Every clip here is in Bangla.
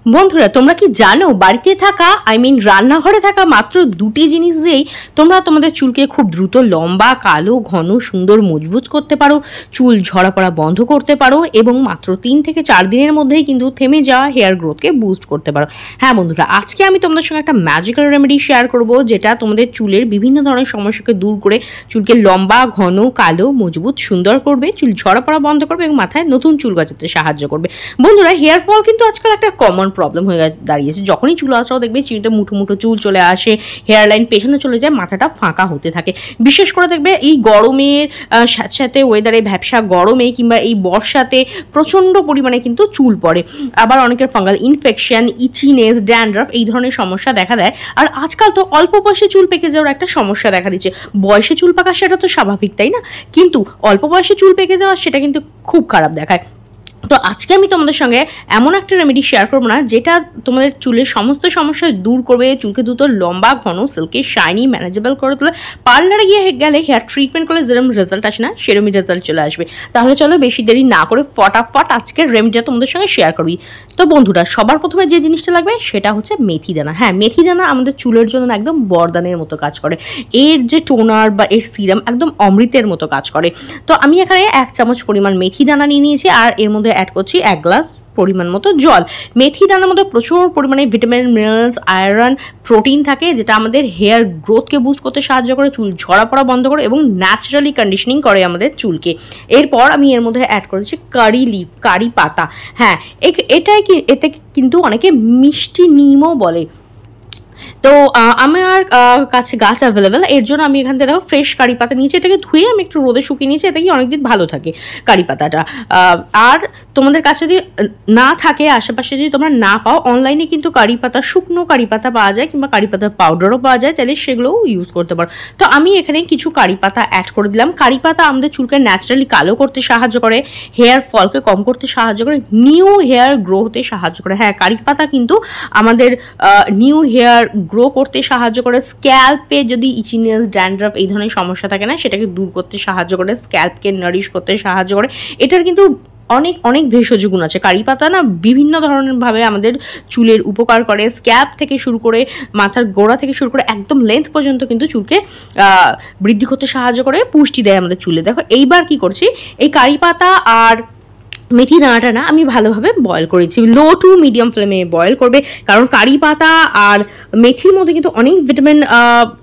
বন্ধুরা, তোমরা কি জানো বাড়িতে থাকা রান্নাঘরে থাকা মাত্র দুটি জিনিস দিয়েই তোমরা তোমাদের চুলকে খুব দ্রুত লম্বা, কালো, ঘন, সুন্দর, মজবুত করতে পারো, চুল ঝরা পড়া বন্ধ করতে পারো এবং মাত্র 3 থেকে 4 দিনের মধ্যেই কিন্তু থেমে যাওয়া হেয়ার গ্রোথকে বুস্ট করতে পারো। হ্যাঁ বন্ধুরা, আজকে আমি তোমাদের সঙ্গে একটা ম্যাজিক্যাল রেমেডি শেয়ার করব যেটা তোমাদের চুলের বিভিন্ন ধরনের সমস্যাকে দূর করে চুলকে লম্বা, ঘন, কালো, মজবুত, সুন্দর করবে, চুল ঝরা পড়া বন্ধ করবে এবং মাথায় নতুন চুল গজাতে সাহায্য করবে। বন্ধুরা, হেয়ার ফল কিন্তু আজকাল একটা কমন প্রবলেম হয়ে দাঁড়িয়েছে। যখনই চুল আসাও দেখবে চিনিতে মুঠো মুঠো চুল চলে আসে, হেয়ার লাইন পেছনে চলে যায়, মাথাটা ফাঁকা হতে থাকে। বিশেষ করে দেখবে এই গরমের সাথে সাথে ওয়েদারে, ভ্যাপসা গরমে কিংবা এই বর্ষাতে প্রচণ্ড পরিমাণে কিন্তু চুল পড়ে। আবার অনেকের ফাঙ্গাল ইনফেকশন, ইচিনেস, ড্যান্ড্রাফ এই ধরনের সমস্যা দেখা দেয়। আর আজকাল তো অল্প বয়সে চুল পেকে যাওয়ার একটা সমস্যা দেখা দিচ্ছে। বয়সে চুল পাকা সেটা তো স্বাভাবিক, তাই না? কিন্তু অল্প বয়সে চুল পেকে যাওয়া সেটা কিন্তু খুব খারাপ দেখায়। তো আজকে আমি তোমাদের সঙ্গে এমন একটা রেমেডি শেয়ার করবো না যেটা তোমাদের চুলের সমস্ত সমস্যা দূর করবে, চুলকে দ্রুত লম্বা, ঘন, সিল্কি, শাইনি, ম্যানেজেবল করে তোলে। পার্লারে গেলে হেয়ার ট্রিটমেন্ট করলে যেরকম রেজাল্ট আসে না, সেরকমই রেজাল্ট চলে আসবে। তাহলে চলো বেশি দেরি না করে ফটাফট আজকের রেমেডিটা তোমাদের সঙ্গে শেয়ার করবি। তো বন্ধুরা, সবার প্রথমে যে জিনিসটা লাগবে সেটা হচ্ছে মেথি দানা। হ্যাঁ, মেথি দানা আমাদের চুলের জন্য একদম বরদানের মতো কাজ করে। এর যে টোনার বা এর সিরাম একদম অমৃতের মতো কাজ করে। তো আমি এখানে 1 চামচ পরিমাণ মেথি দানা নিয়ে নিয়েছি আর এর মধ্যে অ্যাড করছি 1 গ্লাস পরিমাণ মতো জল। মেথি দানার মধ্যে প্রচুর পরিমাণে ভিটামিন, মিনারেলস, আয়রন, প্রোটিন থাকে যেটা আমাদের হেয়ার গ্রোথকে বুস্ট করতে সাহায্য করে, চুল ঝরা পড়া বন্ধ করে এবং ন্যাচারালি কন্ডিশনিং করে আমাদের চুলকে। এরপর আমি এর মধ্যে অ্যাড করেছি কারি লিভ, কারি পাতা। হ্যাঁ, এতে কিন্তু অনেকে মিষ্টি নিমও বলে। তো আমার কাছে গাছ অ্যাভেলেবেল, এর জন্য আমি এখান থেকে দেখো ফ্রেশ কারি পাতা নিয়েছি। এটাকে ধুয়ে আমি একটু রোদে শুকিয়ে নিয়েছি, এতে কি অনেকদিন ভালো থাকে কারি পাতাটা। আর তোমাদের কাছে যদি না থাকে, আশেপাশে যদি তোমরা না পাও, অনলাইনে কিন্তু কারি পাতা, শুকনো কারি পাতা পাওয়া যায় কিংবা কারি পাতার পাউডারও পাওয়া যায়, চাইলে সেগুলোও ইউজ করতে পারো। তো আমি এখানে কিছু কারি পাতা অ্যাড করে দিলাম। কারি পাতা আমাদের চুলকে ন্যাচারালি কালো করতে সাহায্য করে, হেয়ার ফলকে কম করতে সাহায্য করে, নিউ হেয়ার গ্রো হতে সাহায্য করে। হ্যাঁ, কারি পাতা কিন্তু আমাদের নিউ হেয়ার গ্রো করতে সাহায্য করে। স্ক্যাল্পে যদি ইচিনেস, ড্যান্ড্রাফ এই ধরনের সমস্যা থাকে না, সেটাকে দূর করতে সাহায্য করে, স্ক্যাল্পকে নারিশ করতে সাহায্য করে। এটার কিন্তু অনেক অনেক ভেষজ গুণ আছে। কারি পাতা না বিভিন্ন ধরনের ভাবে আমাদের চুলের উপকার করে। স্ক্যাল্প থেকে শুরু করে, মাথার গোড়া থেকে শুরু করে একদম লেন্থ পর্যন্ত কিন্তু চুলকে বৃদ্ধি করতে সাহায্য করে, পুষ্টি দেয় আমাদের চুলে। দেখো এইবার কি করছি, এই কারি পাতা আর মেথি দানাটা না আমি ভালোভাবে বয়েল করেছি। লো টু মিডিয়াম ফ্লেমে বয়েল করবে, কারণ কারি পাতা আর মেথির মধ্যে কিন্তু অনেক ভিটামিন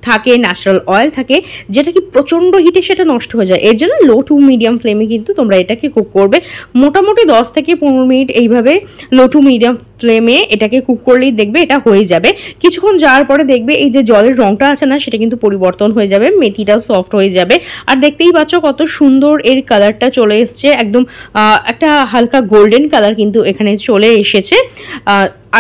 থাকে, ন্যাচারাল অয়েল থাকে, যেটা কি প্রচণ্ড হিটে সেটা নষ্ট হয়ে যায়। এর জন্য লো টু মিডিয়াম ফ্লেমে কিন্তু তোমরা এটাকে কুক করবে। মোটামুটি 10 থেকে 15 মিনিট এইভাবে লো টু মিডিয়াম ফ্লেমে এটাকে কুক করলেই দেখবে এটা হয়ে যাবে। কিছুক্ষণ যাওয়ার পরে দেখবে এই যে জলের রঙটা আছে না, সেটা কিন্তু পরিবর্তন হয়ে যাবে, মেথিটাও সফট হয়ে যাবে। আর দেখতেই পাচ্ছ কত সুন্দর এর কালারটা চলে এসছে, একদম একটা হালকা গোল্ডেন কালার কিন্তু এখানে চলে এসেছে।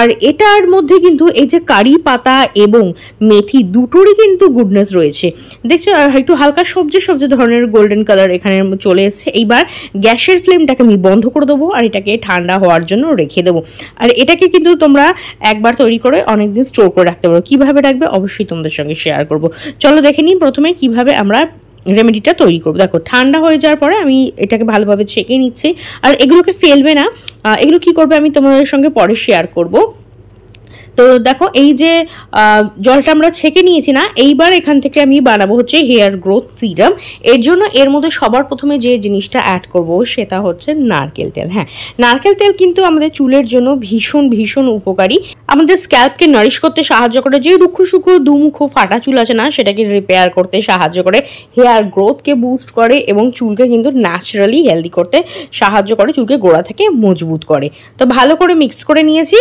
আর এটার মধ্যে কিন্তু এই যে কারি পাতা এবং মেথি দুটোরই কিন্তু গুডনেস রয়েছে, দেখছো? একটু হালকা সবজি সবজি ধরনের গোল্ডেন কালার এখানে চলে এসেছে। এইবার গ্যাসের ফ্লেমটাকে আমি বন্ধ করে দেবো আর এটাকে ঠান্ডা হওয়ার জন্য রেখে দেবো। আর এটাকে কিন্তু তোমরা একবার তৈরি করে অনেকদিন স্টোর করে রাখতে পারো। কীভাবে রাখবে অবশ্যই তোমাদের সঙ্গে শেয়ার করবো। চলো দেখে নিন প্রথমে কীভাবে আমরা রেমেডিটা তৈরি করবো। দেখো, ঠান্ডা হয়ে যাওয়ার পরে আমি এটাকে ভালোভাবে ছেঁকে নিচ্ছি। আর এগুলোকে ফেলবে না, এগুলো কি করবে আমি তোমাদের সঙ্গে পরে শেয়ার করব। তো দেখো, এই যে জলটা আমরা ছেঁকে নিয়েছি না, এইবার এখান থেকে আমি বানাবো হচ্ছে হেয়ার গ্রোথ সিরাম। এর জন্য এর মধ্যে সবার প্রথমে যে জিনিসটা অ্যাড করব সেটা হচ্ছে নারকেল তেল। হ্যাঁ, নারকেল তেল কিন্তু আমাদের চুলের জন্য ভীষণ ভীষণ উপকারী। আমাদের স্ক্যাল্পকে নারিশ করতে সাহায্য করে, যে রুক্ষ শুক্র দুমুখো ফাটা চুল আছে না, সেটাকে রিপেয়ার করতে সাহায্য করে, হেয়ার গ্রোথকে বুস্ট করে এবং চুলকে কিন্তু ন্যাচারালি হেলদি করতে সাহায্য করে, চুলকে গোড়া থেকে মজবুত করে। তো ভালো করে মিক্স করে নিয়েছি,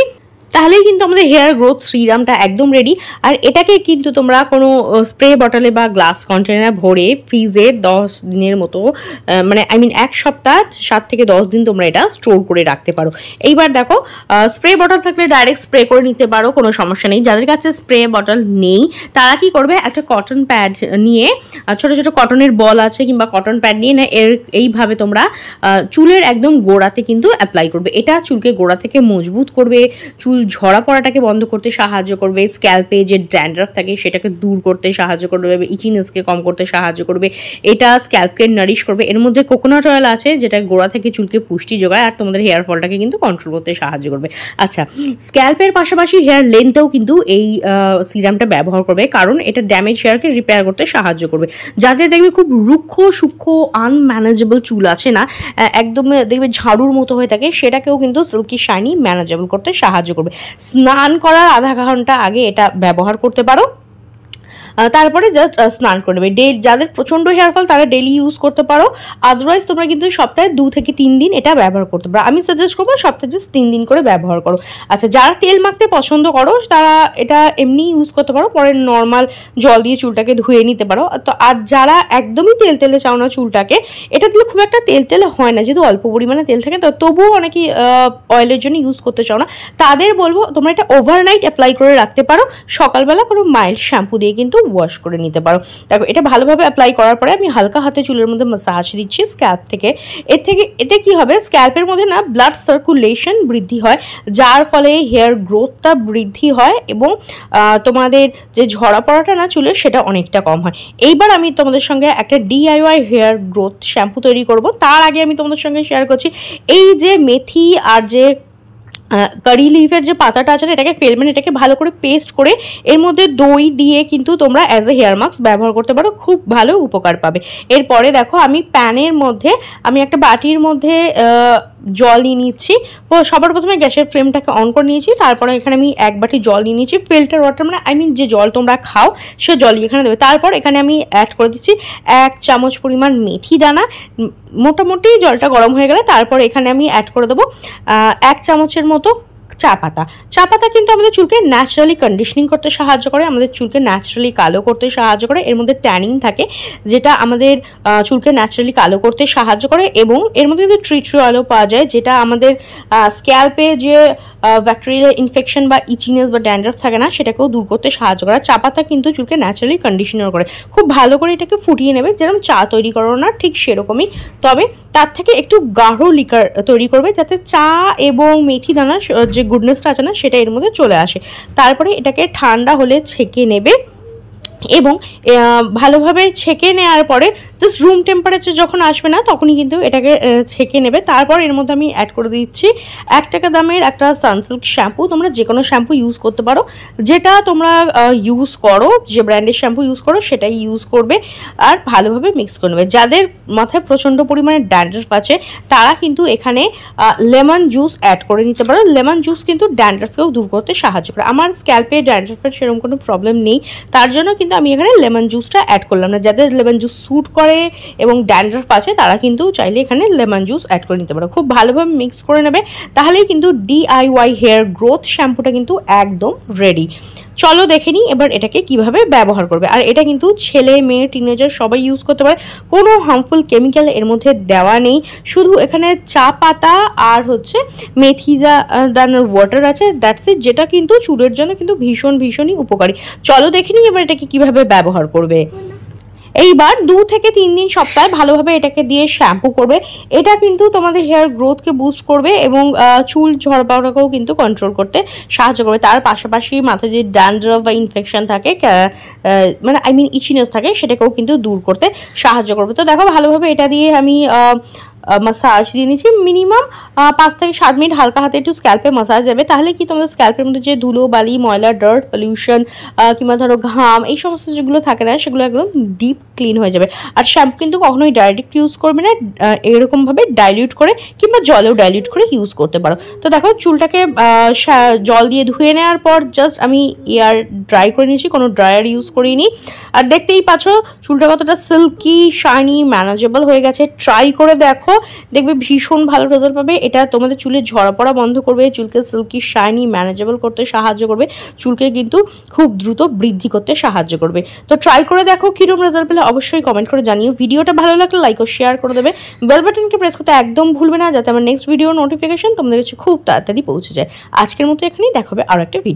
তাহলেই কিন্তু আমাদের হেয়ার গ্রোথ সিরামটা একদম রেডি। আর এটাকে কিন্তু তোমরা কোনো স্প্রে বটলে বা গ্লাস কন্টেনার ভরে ফ্রিজে 10 দিনের মতো, মানে 1 সপ্তাহ 7 থেকে 10 দিন তোমরা এটা স্টোর করে রাখতে পারো। এইবার দেখো, স্প্রে বটল থাকলে ডাইরেক্ট স্প্রে করে নিতে পারো, কোনো সমস্যা নেই। যাদের কাছে স্প্রে বটল নেই তারা কি করবে, একটা কটন প্যাড নিয়ে, ছোটো ছোটো কটনের বল আছে কিংবা কটন প্যাড নিয়ে না, এইভাবে তোমরা চুলের একদম গোড়াতে কিন্তু অ্যাপ্লাই করবে। এটা চুলকে গোড়া থেকে মজবুত করবে, চুল চুল ঝরা পড়াটাকে বন্ধ করতে সাহায্য করবে, স্ক্যাল্পে যে ড্যান্ড্রাফ থাকে সেটাকে দূর করতে সাহায্য করবে, ইচিনেসকে কম করতে সাহায্য করবে, এটা স্ক্যাল্পকে নারিশ করবে। এর মধ্যে কোকোনাট অয়েল আছে যেটা গোড়া থেকে চুলকে পুষ্টি যোগায় আর তোমাদের হেয়ার ফলটাকে কিন্তু কন্ট্রোল করতে সাহায্য করবে। আচ্ছা, স্ক্যাল্পের পাশাপাশি হেয়ার লেন্থেও কিন্তু এই সিরামটা ব্যবহার করবে, কারণ এটা ড্যামেজ হেয়ারকে রিপেয়ার করতে সাহায্য করবে। যাদের দেখবে খুব রুক্ষ সূক্ষ্ম আনম্যানেজেবল চুল আছে না, একদম দেখবে ঝাড়ুর মতো হয়ে থাকে, সেটাকেও কিন্তু সিল্কি শাইনি ম্যানেজেবল করতে সাহায্য করবে। স্নান করার আধা ঘন্টা আগে এটা ব্যবহার করতে পারো, তারপরে জাস্ট স্নান করে নেবে। যাদের প্রচণ্ড হেয়ার ফল তারা ডেলি ইউজ করতে পারো, আদারওয়াইজ তোমরা কিন্তু সপ্তাহে 2 থেকে 3 দিন এটা ব্যবহার করতে পারো। আমি সাজেস্ট করবো সপ্তাহে জাস্ট 3 দিন করে ব্যবহার করো। আচ্ছা, যারা তেল মাখতে পছন্দ করো তারা এটা এমনি ইউজ করতে পারো, পরে নর্মাল জল দিয়ে চুলটাকে ধুয়ে নিতে পারো। তো আর যারা একদমই তেল তেলে চাও না চুলটাকে, এটা দিলে খুব একটা তেল তেলে হয় না, যেহেতু অল্প পরিমাণে তেল থাকে, তো তবুও অনেকেই অয়েলের জন্য ইউজ করতে চাও না, তাদের বলবো তোমরা এটা ওভারনাইট অ্যাপ্লাই করে রাখতে পারো, সকালবেলা কোনো মাইল্ড শ্যাম্পু দিয়ে কিন্তু ওয়াশ করে নিতে পারো। দেখো, এটা ভালোভাবে অ্যাপ্লাই করার পরে আমি হালকা হাতে চুলের মধ্যে মাসাজ দিচ্ছি স্ক্যাল্প থেকে। এতে কি হবে, স্ক্যাল্পের মধ্যে না ব্লাড সার্কুলেশন বৃদ্ধি হয়, যার ফলে হেয়ার গ্রোথটা বৃদ্ধি হয় এবং তোমাদের যে ঝরা পড়াটা না চুলের সেটা অনেকটা কম হয়। এইবার আমি তোমাদের সঙ্গে একটা DIY হেয়ার গ্রোথ শ্যাম্পু তৈরি করব। তার আগে আমি তোমাদের সঙ্গে শেয়ার করছি এই যে মেথি আর যে কারি লিভের যে পাতাটা আছে না, এটাকে ফেলবেন, এটাকে ভালো করে পেস্ট করে এর মধ্যে দই দিয়ে কিন্তু তোমরা অ্যাজ এ হেয়ার মাস্ক ব্যবহার করতে পারো, খুব ভালো উপকার পাবে। এরপরে দেখো, আমি প্যানের মধ্যে আমি একটা বাটির মধ্যে জল নিয়ে নিচ্ছি। সবার প্রথমে গ্যাসের ফ্লেমটাকে অন করে নিয়েছি, তারপরে এখানে আমি 1 বাটি জল নিয়ে নিয়েছি, ফিল্টার ওয়াটার, মানে যে জল তোমরা খাও সে জলই এখানে দেবে। তারপর এখানে আমি অ্যাড করে দিচ্ছি 1 চামচ পরিমাণ মেথি দানা। মোটামুটি জলটা গরম হয়ে গেলে তারপর এখানে আমি অ্যাড করে দেবো 1 চামচের মতো চা পাতা কিন্তু আমাদের চুলকে ন্যাচারালি কন্ডিশনিং করতে সাহায্য করে, আমাদের চুলকে ন্যাচারালি কালো করতে সাহায্য করে। এর মধ্যে ট্যানিং থাকে যেটা আমাদের চুলকে ন্যাচারালি কালো করতে সাহায্য করে, এবং এর মধ্যে কিন্তু ট্রি অয়েলও পাওয়া যায় যেটা আমাদের স্ক্যাল্পে যে ব্যাকটেরিয়াল ইনফেকশন বা ইচিনেস বা ড্যান্ড্রাফ থাকে না সেটাকেও দূর করতে সাহায্য করে। চা পাতা কিন্তু চুলকে ন্যাচারালি কন্ডিশনার করে। খুব ভালো করে এটাকে ফুটিয়ে নেবে, যেরকম চা তৈরি করো না ঠিক সেরকমই, তবে তার থেকে একটু গাঢ় লিকার তৈরি করবে যাতে চা এবং মেথি দানা যে গুডনেসটা আছে না সেটা এর মধ্যে চলে আসে। তারপরে এটাকে ঠান্ডা হলে ছেঁকে নেবে, এবং ভালোভাবে ছেঁকে নেওয়ার পরে জাস্ট রুম টেম্পারেচার যখন আসবে না তখনই কিন্তু এটাকে ছেঁকে নেবে। তারপর এর মধ্যে আমি অ্যাড করে দিচ্ছি 1 টাকা দামের একটা সানসিল্ক শ্যাম্পু। তোমরা যে কোনো শ্যাম্পু ইউজ করতে পারো, যেটা তোমরা ইউজ করো, যে ব্র্যান্ডের শ্যাম্পু ইউজ করো সেটাই ইউজ করবে, আর ভালোভাবে মিক্স করে নেবে। যাদের মাথায় প্রচণ্ড পরিমাণে ড্যান্ড্রাফ আছে তারা কিন্তু এখানে লেমন জুস অ্যাড করে নিতে পারো। লেমন জুস কিন্তু ড্যান্ড্রাফকেও দূর করতে সাহায্য করে। আমার স্ক্যাল্পে ড্যান্ড্রাফের সেরকম কোনো প্রবলেম নেই, তার জন্য কিন্তু আমি এখানে লেমন জুসটা অ্যাড করলাম না। যাদের লেমন জুস স্যুট করে এবং ড্যান্ড্রাফ আছে তারা কিন্তু চাইলে এখানে লেমন জুস অ্যাড করে নিতে পারো। খুব ভালোভাবে মিক্স করে নেবে, তাহলেই কিন্তু DIY হেয়ার গ্রোথ শ্যাম্পুটা কিন্তু একদম রেডি। চলো দেখে নিই এবার এটাকে কিভাবে ব্যবহার করবে। আর এটা কিন্তু ছেলে মেয়ে টিনেজার সবাই ইউজ করতে পারে, কোনো হার্মফুল কেমিক্যাল এর মধ্যে দেওয়া নেই, শুধু এখানে চা পাতা আর মেথি দানার ওয়াটার আছে, দ্যাটস ইট, যেটা কিন্তু চুলের জন্য কিন্তু ভীষণই উপকারী। চলো দেখে নিই এবার এটাকে কিভাবে ব্যবহার করবে। এইবার 2 থেকে 3 দিন সপ্তাহে ভালোভাবে এটাকে দিয়ে শ্যাম্পু করবে। এটা কিন্তু তোমাদের হেয়ার গ্রোথকে বুস্ট করবে এবং চুল ঝড় পাওয়াটাকেও কিন্তু কন্ট্রোল করতে সাহায্য করবে। তার পাশাপাশি মাথায় যে ড্যান্ড্রাফ বা ইনফেকশন থাকে, মানে ইচিনেস থাকে, সেটাকেও কিন্তু দূর করতে সাহায্য করবে। তো দেখো, ভালোভাবে এটা দিয়ে আমি মাসাজ দিয়ে নিচ্ছি। মিনিমাম 5 থেকে 7 মিনিট হালকা হাতে একটু স্ক্যাল্পে মাসাজ যাবে, তাহলে কি তোমাদের স্ক্যাল্পের মধ্যে যে ধুলো বালি ময়লা ডার্ট পলিউশন কিংবা ধরো ঘাম এই সমস্ত যেগুলো থাকে না সেগুলো একদম ডিপ ক্লিন হয়ে যাবে। আর শ্যাম্পু কিন্তু কখনোই ডাইরেক্ট ইউজ করবে না, এরকমভাবে ডাইলিউট করে কিংবা জলেও ডাইলিউট করে ইউজ করতে পারো। তো দেখো, চুলটাকে জল দিয়ে ধুয়ে নেওয়ার পর জাস্ট আমি এয়ার ড্রাই করে নিয়েছি, কোনো ড্রায়ার ইউজ করিনি। আর দেখতেই পাচ্ছ চুলটা কতটা সিল্কি শাইনি ম্যানেজেবল হয়ে গেছে। ট্রাই করে দেখো, দেখবে ভীষণ ভালো রেজাল্ট পাবে। এটা তোমাদের চুলের ঝরা পড়া বন্ধ করবে, চুলকে সিল্কি শাইনি ম্যানেজেবল করতে সাহায্য করবে, চুলকে কিন্তু খুব দ্রুত বৃদ্ধি করতে সাহায্য করবে। তো ট্রাই করে দেখো, কিরকম রেজাল্ট পেলে অবশ্যই কমেন্ট করে জানিও। ভিডিওটা ভালো লাগলে লাইক ও শেয়ার করে দেবে, বেল বাটনকে প্রেস করতে একদম ভুলবে না, যাতে আমার নেক্সট ভিডিও নোটিফিকেশন তোমাদের কাছে খুব তাড়াতাড়ি পৌঁছে যায়। আজকের মতো এখানেই দেখা হবে আরো একটা ভিডিও।